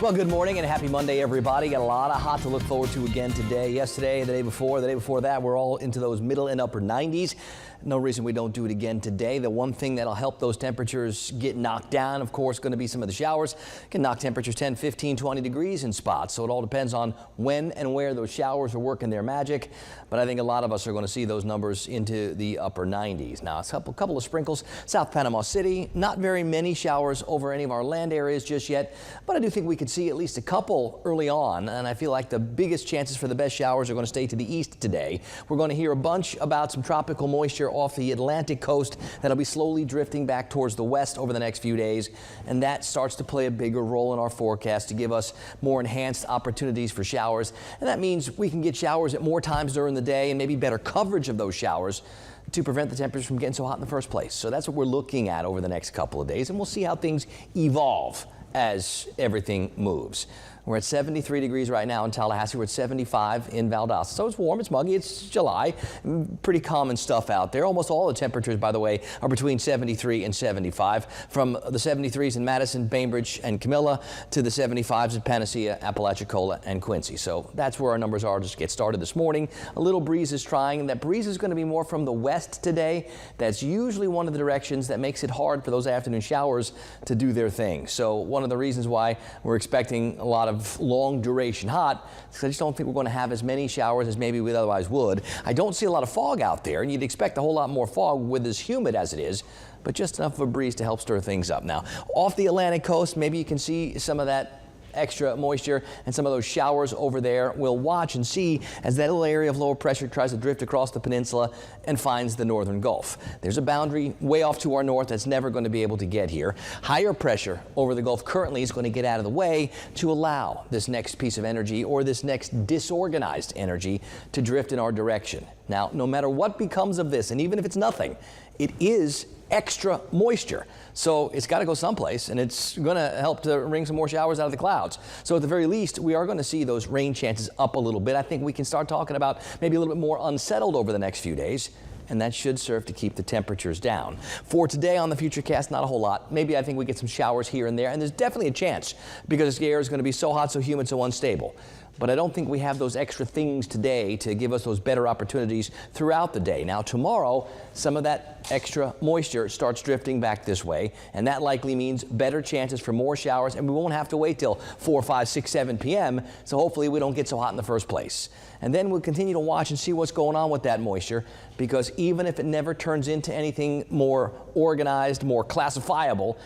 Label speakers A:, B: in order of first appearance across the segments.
A: Well, good morning and happy Monday, everybody. Got a lot of hot to look forward to again today. Yesterday, the day before that, we're all into those middle and upper 90s. No reason we don't do it again today. The one thing that'll help those temperatures get knocked down, of course, going to be some of the showers. Can knock temperatures 10, 15, 20 degrees in spots. So it all depends on when and where those showers are working their magic. But I think a lot of us are going to see those numbers into the upper 90s. Now, a couple of sprinkles. South Panama City, not very many showers over any of our land areas just yet. But I do think we could see at least a couple early on. And I feel like the biggest chances for the best showers are going to stay to the east today. We're going to hear a bunch about some tropical moisture off the Atlantic coast that'll be slowly drifting back towards the west over the next few days, and that starts to play a bigger role in our forecast to give us more enhanced opportunities for showers. And that means we can get showers at more times during the day and maybe better coverage of those showers to prevent the temperatures from getting so hot in the first place. So that's what we're looking at over the next couple of days, and we'll see how things evolve as everything moves. We're at 73 degrees right now in Tallahassee. We're at 75 in Valdosta. So it's warm, it's muggy, it's July. Pretty common stuff out there. Almost all the temperatures, by the way, are between 73 and 75. From the 73s in Madison, Bainbridge, and Camilla to the 75s in Panacea, Apalachicola, and Quincy. So that's where our numbers are to get started this morning. A little breeze is trying. That breeze is going to be more from the west today. That's usually one of the directions that makes it hard for those afternoon showers to do their thing. So one of the reasons why we're expecting a lot of long duration hot, because I just don't think we're going to have as many showers as maybe we otherwise would. I don't see a lot of fog out there, and you'd expect a whole lot more fog with as humid as it is, but just enough of a breeze to help stir things up. Now, off the Atlantic coast, maybe you can see some of that extra moisture and some of those showers over there. We'll watch and see as that little area of lower pressure tries to drift across the peninsula and finds the northern Gulf. There's a boundary way off to our north that's never going to be able to get here. Higher pressure over the Gulf currently is going to get out of the way to allow this next piece of energy, or this next disorganized energy, to drift in our direction. Now, no matter what becomes of this, and even if it's nothing, it is extra moisture. So it's got to go someplace, and it's going to help to wring some more showers out of the clouds. So at the very least, we are going to see those rain chances up a little bit. I think we can start talking about maybe a little bit more unsettled over the next few days, and that should serve to keep the temperatures down. For today on the Futurecast, not a whole lot. Maybe I think we get some showers here and there, and there's definitely a chance because the air is going to be so hot, so humid, so unstable. But I don't think we have those extra things today to give us those better opportunities throughout the day. Now, tomorrow, some of that extra moisture starts drifting back this way, and that likely means better chances for more showers, and we won't have to wait till 4, 5, 6, 7 p.m., so hopefully we don't get so hot in the first place. And then we'll continue to watch and see what's going on with that moisture, because even if it never turns into anything more organized, more classifiable,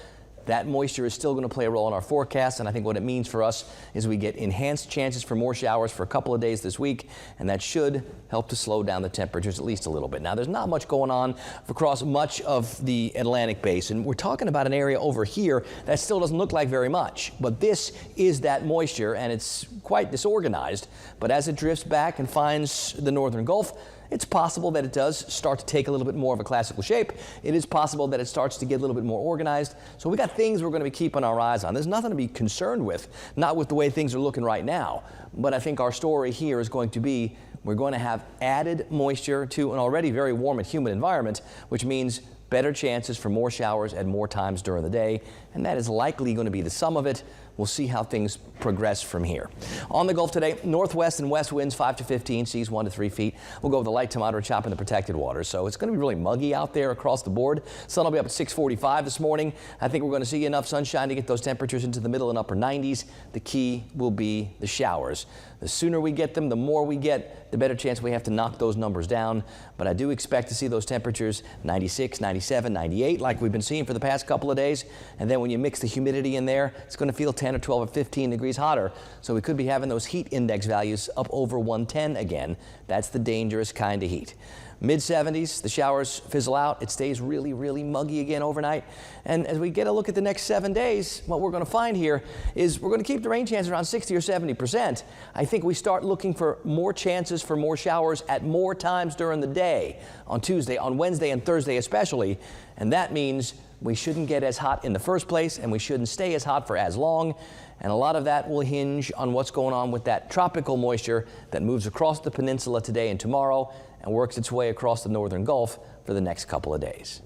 A: that moisture is still going to play a role in our forecast, and I think what it means for us is we get enhanced chances for more showers for a couple of days this week, and that should help to slow down the temperatures at least a little bit. Now, there's not much going on across much of the Atlantic basin. We're talking about an area over here that still doesn't look like very much, but this is that moisture, and it's quite disorganized. But as it drifts back and finds the northern Gulf, it's possible that it does start to take a little bit more of a classical shape. It is possible that it starts to get a little bit more organized. So we got things we're going to be keeping our eyes on. There's nothing to be concerned with, not with the way things are looking right now. But I think our story here is going to be we're going to have added moisture to an already very warm and humid environment, which means better chances for more showers at more times during the day, and that is likely going to be the sum of it. We'll see how things progress from here. On the Gulf today, northwest and west winds 5 to 15, seas 1 to 3 feet. We'll go with a light to moderate chop in the protected waters. So it's going to be really muggy out there across the board. Sun will be up at 6:45 this morning. I think we're going to see enough sunshine to get those temperatures into the middle and upper 90s. The key will be the showers. The sooner we get them, the more we get, the better chance we have to knock those numbers down. But I do expect to see those temperatures 96, 97, 98 like we've been seeing for the past couple of days. And then when you mix the humidity in there, it's going to feel 10 or 12 or 15 degrees hotter. So we could be having those heat index values up over 110 again. That's the dangerous kind of heat. Mid-70s, the showers fizzle out. It stays really, really muggy again overnight. And as we get a look at the next 7 days, what we're going to find here is we're going to keep the rain chances around 60 or 70%. I think we start looking for more chances for more showers at more times during the day, on Tuesday, on Wednesday, and Thursday especially. And that means we shouldn't get as hot in the first place, and we shouldn't stay as hot for as long. And a lot of that will hinge on what's going on with that tropical moisture that moves across the peninsula today and tomorrow and works its way across the northern Gulf for the next couple of days.